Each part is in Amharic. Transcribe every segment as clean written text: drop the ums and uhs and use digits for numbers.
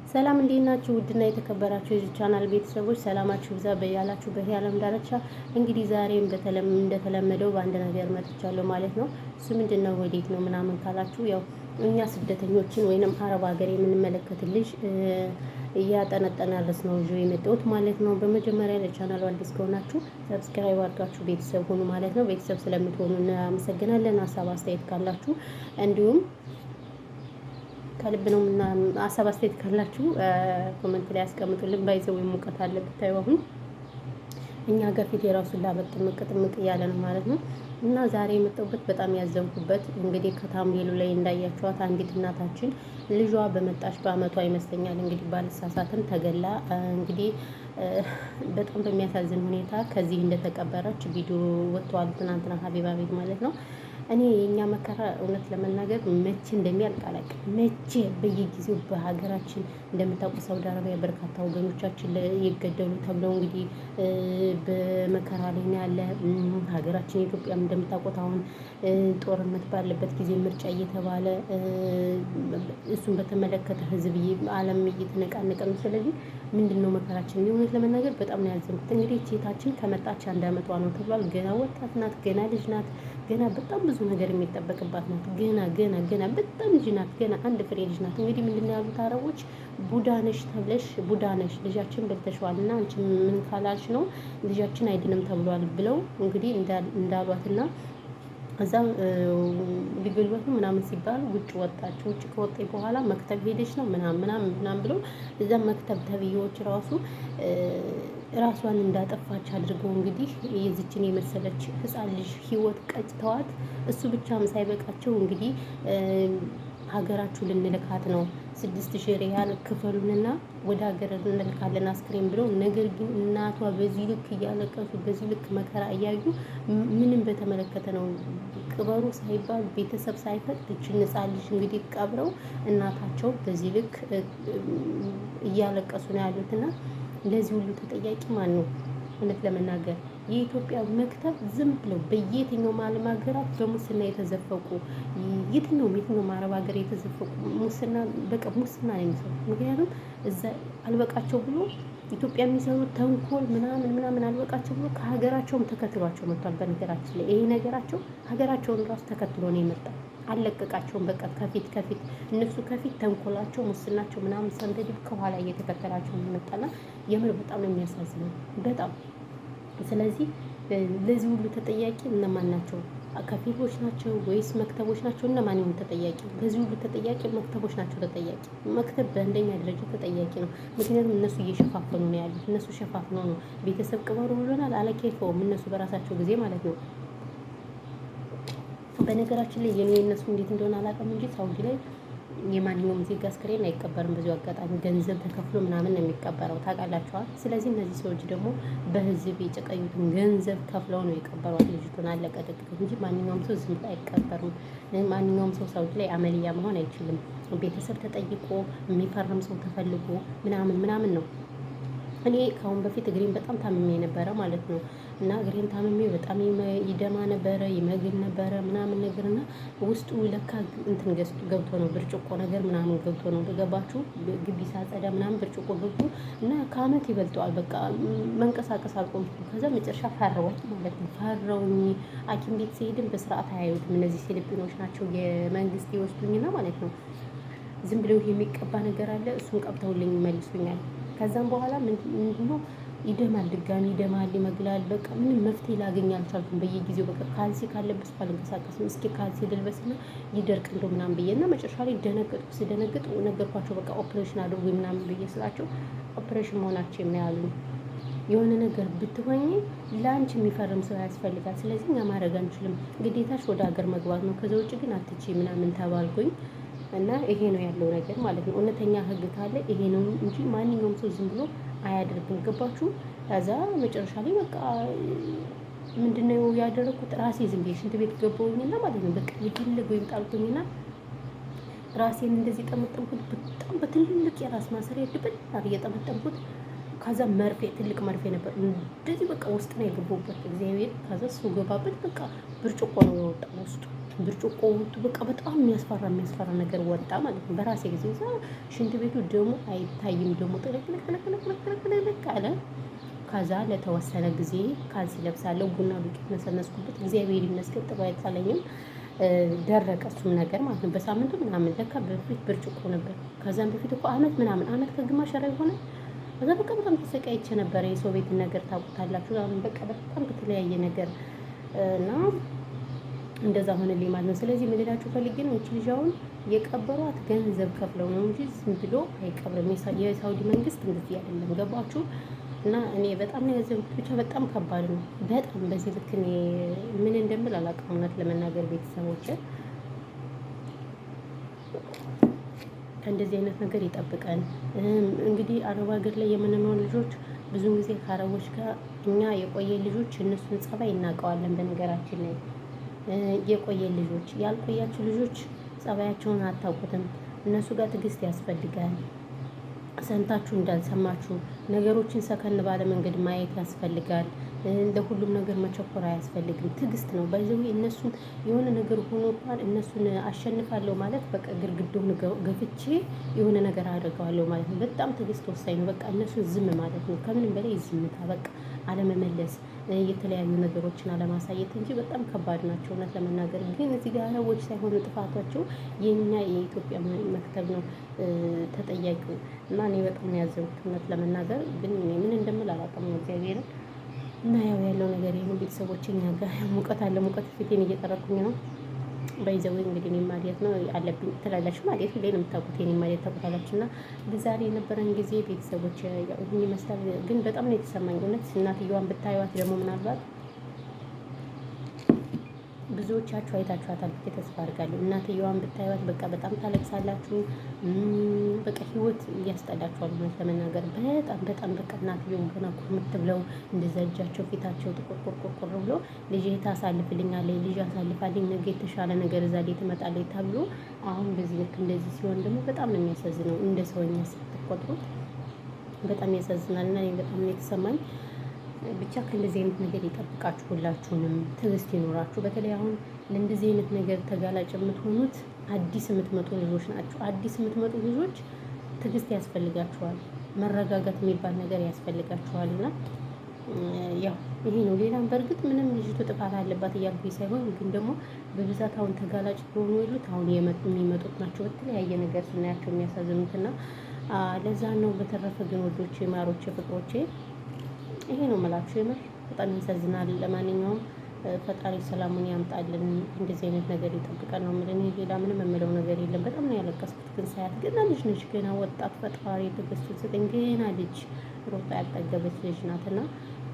ሰላም እንዴት ናችሁ? ውድና የተከበራችሁ የዚህ ቻናል ቤተሰቦች ሰላማችሁ ብዛ በያላችሁ በዓለም ዳርቻ። እንግዲህ ዛሬም እንደተለመደው በአንድ ነገር መጥቻለሁ ማለት ነው። እሱ ምንድነው ወዴት ነው ምናምን ካላችሁ ያው እኛ ስደተኞችን ወይንም አረብ ሀገር የምንመለከት ልጅ እያጠነጠነ ርዕስ ነው ይዤ የመጣሁት ማለት ነው። በመጀመሪያ ለቻናሉ አዲስ ከሆናችሁ ሰብስክራይብ አድርጋችሁ ቤተሰብ ሁኑ ማለት ነው። ቤተሰብ ስለምትሆኑ እናመሰግናለን። ሀሳብ አስተያየት ካላችሁ እንዲሁም ከልብ ነው እና ሀሳብ አስተያየት ካላችሁ ኮሜንት ላይ ያስቀምጡልን። ባይዘው ሙቀት አለ ብታዩ አሁን እኛ ጋር ፊት የራሱን ላበጥ ጥምቅ እያለ ነው ማለት ነው። እና ዛሬ የመጣሁበት በጣም ያዘንኩበት እንግዲህ ከታምቤሉ ላይ እንዳያችኋት አንዲት እናታችን ልጇ በመጣች በአመቷ ይመስለኛል እንግዲህ ባልሳሳትም ተገላ እንግዲህ በጣም በሚያሳዝን ሁኔታ ከዚህ እንደተቀበረች ቪዲዮ ወጥቷል። ትናንትና ሀቢባ ቤት ማለት ነው። እኔ የኛ መከራ እውነት ለመናገር መቼ እንደሚያልቅ አላውቅም። መቼ በየጊዜው በሀገራችን እንደምታውቁ ሳውዲ አረቢያ በርካታ ወገኖቻችን ይገደሉ ተብለው እንግዲህ በመከራ ላይ ያለ ሀገራችን ኢትዮጵያም እንደምታውቁት አሁን ጦርነት ባለበት ጊዜ ምርጫ እየተባለ እሱን በተመለከተ ህዝብ ዓለም እየተነቃነቀ ነው። ስለዚህ ምንድነው መከራችን? እውነት ለመናገር በጣም ነው ያዘንኩት። እንግዲህ ሴታችን ከመጣች 1 አመቷ ነው ተብሏል። ገና ወጣት ናት፣ ገና ልጅ ናት፣ ገና በጣም ብዙ ነገር የሚጠበቅባት ናት። ገና በጣም ልጅ ናት። ገና አንድ ፍሬ ልጅ ናት። እንግዲህ ምንድነው ያሉት አረቦች ቡዳነሽ ተብለሽ ቡዳነሽ ልጃችን በልተሽዋል እና አንቺ ምን ካላልሽ ነው ልጃችን አይድንም ተብሏል ብለው እንግዲህ እንዳሏትና እዛ ሊገሏት ነው ምናምን ሲባል ውጭ ወጣች። ውጭ ከወጣች በኋላ መክተብ ሄደች ነው ምናምን ብለው እዛ መክተብ ተብዬዎች ራሱ ራሷን እንዳጠፋች አድርገው እንግዲህ የዚችን የመሰለች ህፃን ልጅ ህይወት ቀጭተዋት እሱ ብቻም ሳይበቃቸው እንግዲህ ሀገራችሁ ልንልካት ነው 6000 ሪያል ክፈሉንና ወደ ሀገር እንልካለን አስክሬን ብለው፣ ነገር ግን እናቷ በዚህ ልክ እያለቀሱ በዚህ ልክ መከራ እያዩ ምንም በተመለከተ ነው ቅበሩ ሳይባል ቤተሰብ ሳይፈቅድ እችን ህፃን ልጅ እንግዲህ ቀብረው እናታቸው በዚህ ልክ እያለቀሱ ነው ያሉትና ለዚህ ሁሉ ተጠያቂ ማን ነው? እውነት ለመናገር የኢትዮጵያ መክተብ ዝም ብለው በየትኛውም ዓለም ሀገራት በሙስና የተዘፈቁ የትኛውም አረብ ሀገር የተዘፈቁ ሙስና ሙስና ነው የሚሰሩት። ምክንያቱም እዛ አልበቃቸው ብሎ ኢትዮጵያ የሚሰሩት ተንኮል ምናምን አልበቃቸው ብሎ ከሀገራቸውም ተከትሏቸው መጥቷል። በነገራችን ላይ ይሄ ነገራቸው ሀገራቸውን ራሱ ተከትሎ ነው የመጣው። አልለቀቃቸውም። በቃ ከፊት እነሱ ከፊት ተንኮላቸው ሙስናቸው ምናምን ሰንደድ ከኋላ እየተከተላቸው መጣና የምር በጣም ነው የሚያሳዝነው በጣም። ስለዚህ ለዚህ ሁሉ ተጠያቂ እነማን ናቸው? ከፊሎች ናቸው ወይስ መክተቦች ናቸው? እነማን ይሁን ተጠያቂ? ለዚህ ሁሉ ተጠያቂ መክተቦች ናቸው ተጠያቂ። መክተብ በአንደኛ ደረጃ ተጠያቂ ነው። ምክንያቱም እነሱ እየሸፋፈኑ ነው ያሉት። እነሱ ሸፋፍነው ነው ቤተሰብ ቅበሩ ብሎናል አለኬፈውም እነሱ በራሳቸው ጊዜ ማለት ነው። በነገራችን ላይ የእነሱ እንዴት እንደሆነ አላውቅም እንጂ ሳውዲ ላይ የማንኛውም ዜጋ አስክሬን አይቀበርም። በዚሁ አጋጣሚ ገንዘብ ተከፍሎ ምናምን ነው የሚቀበረው ታውቃላችኋል። ስለዚህ እነዚህ ሰዎች ደግሞ በህዝብ የጨቀዩትን ገንዘብ ከፍለው ነው የቀበሯት ልጅቱን አለቀ ደቀቀ እንጂ ማንኛውም ሰው ዝም ብሎ አይቀበርም። ማንኛውም ሰው ሳውዲ ላይ አመልያ መሆን አይችልም። ቤተሰብ ተጠይቆ የሚፈርም ሰው ተፈልጎ ምናምን ነው። እኔ ከአሁን በፊት እግሬን በጣም ታምሜ ነበረ ማለት ነው። እና እግሬን ታምሜ በጣም ይደማ ነበረ፣ ይመግል ነበረ ምናምን ነገር እና ውስጡ ለካ እንትን ገብቶ ነው ብርጭቆ ነገር ምናምን ገብቶ ነው ገባችሁ። ግቢ ሳጸዳ ምናምን ብርጭቆ ገብቶ እና ከአመት ይበልጠዋል። በቃ መንቀሳቀስ አልቆምኩም። ከዛ መጨረሻ ፈረውኝ ማለት ነው። ፈረውኝ ሐኪም ቤት ሲሄድም በስርዓት አያዩትም። እነዚህ ፊሊፒኖች ናቸው የመንግስት ይወስዱኝና ማለት ነው። ዝም ብለው የሚቀባ ነገር አለ፣ እሱን ቀብተውልኝ ይመልሱኛል። ከዛም በኋላ ምንድነው ይደማል፣ ድጋሚ ይደማል፣ ይመግላል። በቃ ምንም መፍትሄ ላገኝ አልቻልኩም። በየጊዜው በቃ ካልሲ ካለበስ አልንቀሳቀስም። እስኪ ካልሲ ልልበስና ይደርቅ እንደው ምናምን ብዬና መጨረሻ ላይ ደነገጥኩ። ስደነግጥ ነገርኳቸው። በቃ ኦፕሬሽን አድርጉ ምናምን ብዬ ስላቸው ኦፕሬሽን መሆናቸው የሚያሉኝ የሆነ ነገር ብትሆኚ ለአንቺ የሚፈርም ሰው ያስፈልጋል። ስለዚህ እኛ ማድረግ አንችልም፣ ግዴታሽ ወደ ሀገር መግባት ነው። ከዛ ውጭ ግን አትቺ ምናምን ተባልኩኝ። እና ይሄ ነው ያለው ነገር ማለት ነው። እውነተኛ ህግ ካለ ይሄ ነው እንጂ ማንኛውም ሰው ዝም ብሎ አያደርግም። ገባችሁ? ከዛ መጨረሻ ላይ በቃ ምንድነው ያደረኩት? ራሴ ዝም ብዬ ሽንት ቤት ገባሁኝና ማለት ነው በቃ የፈለገው ይምጣልኩኝና ራሴን እንደዚህ ጠመጠምኩት። በጣም በትልልቅ የራስ ማሰሪያ ድብን እየጠመጠምኩት ከዛ መርፌ ትልቅ መርፌ ነበር እንደዚህ በቃ ውስጥ ነው የገቡበት እግዚአብሔር። ከዛ እሱ ገባበት በቃ ብርጭቆ ነው የወጣው ውስጡ ብርጭቆ ወጡ በቃ በጣም የሚያስፈራ ነገር ወጣ ማለት ነው። በራሴ ጊዜ እዛ ሽንት ቤቱ ደግሞ አይታይም ደግሞ ጥልቅ አለ። ከዛ ለተወሰነ ጊዜ ካልሲ ለብሳለሁ ቡና ዱቄት ነሰነስኩበት እግዚአብሔር ይመስገን ጥሩ አይጣለኝም። ደረቀ እሱም ነገር ማለት ነው። በሳምንቱ ምናምን ለካ በፊት ብርጭቆ ነበር። ከዛም በፊት እኮ አመት ከግማሽ ኧረ የሆነ ከዛ በቃ በጣም ተሰቃይቼ ነበረ። የሰው ቤት ነገር ታውቁታላችሁ። አሁን በቃ በጣም በተለያየ ነገር እና እንደዛ ሆነልኝ ማለት ነው። ስለዚህ ምን ልላችሁ ፈልጌ ነው እቺ ልጅ አሁን የቀበሯት ገንዘብ ከፍለው ነው እንጂ ዝም ብሎ አይቀብርም። የሳውዲ መንግስት እንደዚህ አይደለም። ገባችሁ? እና እኔ በጣም ነው ያዘንኩት። ብቻ በጣም ከባድ ነው። በጣም በዚህ ልክ እኔ ምን እንደምል አላውቅም። እውነት ለመናገር ቤተሰቦች ከእንደዚህ አይነት ነገር ይጠብቀን። እንግዲህ አረብ ሀገር ላይ የምንኖር ልጆች ብዙ ጊዜ ከአረቦች ጋር እኛ የቆየ ልጆች እነሱን ጸባይ እናውቀዋለን። በነገራችን ላይ የቆየ ልጆች ያልቆያችሁ ልጆች ጸባያቸውን አታውቁትም። እነሱ ጋር ትዕግስት ያስፈልጋል። ሰምታችሁ እንዳልሰማችሁ ነገሮችን ሰከን ባለ መንገድ ማየት ያስፈልጋል። ለሁሉም ነገር መቸኮር አያስፈልግም። ትዕግስት ነው ባይዘው እነሱን የሆነ ነገር ሆኖ እንኳን እነሱን አሸንፋለሁ ማለት በቃ ግርግዳውን ገፍቼ የሆነ ነገር አድርገዋለሁ ማለት ነው። በጣም ትዕግስት ወሳኝ ነው። በቃ እነሱን ዝም ማለት ነው። ከምንም በላይ ዝምታ በቃ አለመመለስ፣ የተለያዩ ነገሮችን አለማሳየት እንጂ በጣም ከባድ ናቸው። እውነት ለመናገር ግን እዚህ ጋር አረቦች ሳይሆኑ ጥፋታቸው የኛ የኢትዮጵያ መክተብ ነው ተጠያቂው። እና እኔ በጣም ያዘንኩት እውነት ለመናገር ግን እኔ ምን እንደምል አላውቅም ነው እግዚአብሔርን። እና ያለው ነገር ይሄን ቤተሰቦች እኛ ጋር ሙቀት አለ። ሙቀት ፊቴን እየጠረኩኝ ነው። በይዘው እንግዲህ እኔ ማዲያት ነው አለብኝ ትላላችሁ። ማዲያት ሁሌ ነው የምታውቁት። የኔ ማዲያት ታውቁታላችሁ። እና ለዛሬ የነበረን ጊዜ ቤተሰቦች ያው ይሄን ይመስላል። ግን በጣም ነው የተሰማኝ እውነት። እናትየዋን ብታዩት ደግሞ ምናልባት ብዙዎቻችሁ አይታችኋታል ብዬ ተስፋ አድርጋለሁ። እናትየዋን ብታዩት በቃ በጣም ታለቅሳላችሁ። በቃ ህይወት እያስጠላችኋል ማለት ለመናገር በጣም በቃ እናትየው ገና ኩርምት ብለው እንደዛ እጃቸው ፊታቸው ጥቁር ብሎ ልጄ ታሳልፍልኛለች፣ ልጅ አሳልፋልኝ፣ ነገ የተሻለ ነገር እዛ ላይ ትመጣለች ተብሎ አሁን በዚህ ልክ እንደዚህ ሲሆን ደግሞ በጣም ነው የሚያሳዝነው። እንደ ሰውኛ ስትቆጥሩት በጣም ያሳዝናል። እና እኔ በጣም ነው የተሰማኝ። ብቻ ከእንደዚህ አይነት ነገር ይጠብቃችሁ። ሁላችሁንም ትዕግስት ይኖራችሁ። በተለይ አሁን ለእንደዚህ አይነት ነገር ተጋላጭ የምትሆኑት አዲስ የምትመጡ ልጆች ናቸው። አዲስ የምትመጡ ልጆች ትዕግስት ያስፈልጋችኋል። መረጋጋት የሚባል ነገር ያስፈልጋችኋል። እና ያው ይሄ ነው። ሌላም በእርግጥ ምንም ልጅቱ ጥፋት አለባት እያልኩኝ ሳይሆን ግን ደግሞ በብዛት አሁን ተጋላጭ ሆኑ የሉት አሁን የሚመጡት ናቸው። በተለያየ ነገር ስናያቸው የሚያሳዝኑትና ለዛ ነው። በተረፈ ግን ወዶቼ፣ ማሮቼ፣ ፍቅሮቼ ይሄ ነው የምላችሁ። የምር በጣም ያሳዝናል። ለማንኛውም ፈጣሪ ሰላሙን ያምጣልን፣ እንደዚህ አይነት ነገር ይጠብቀን ነው የምልህ። እኔ ሌላ ምንም የምለው ነገር የለም። በጣም ነው ያለቀስኩት። ግን ሳያት ገና ልጅ ነች፣ ገና ወጣት። ፈጣሪ ትዕግስቱን ስጠኝ። ገና ልጅ ሮጣ ያልጠገበች ልጅ ናትና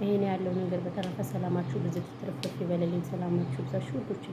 ይሄን ያለው ነገር። በተረፈ ሰላማችሁ ብዙ ትርፍርፍ ይበለልኝ። ሰላማችሁ ብዛሽ ሁሉች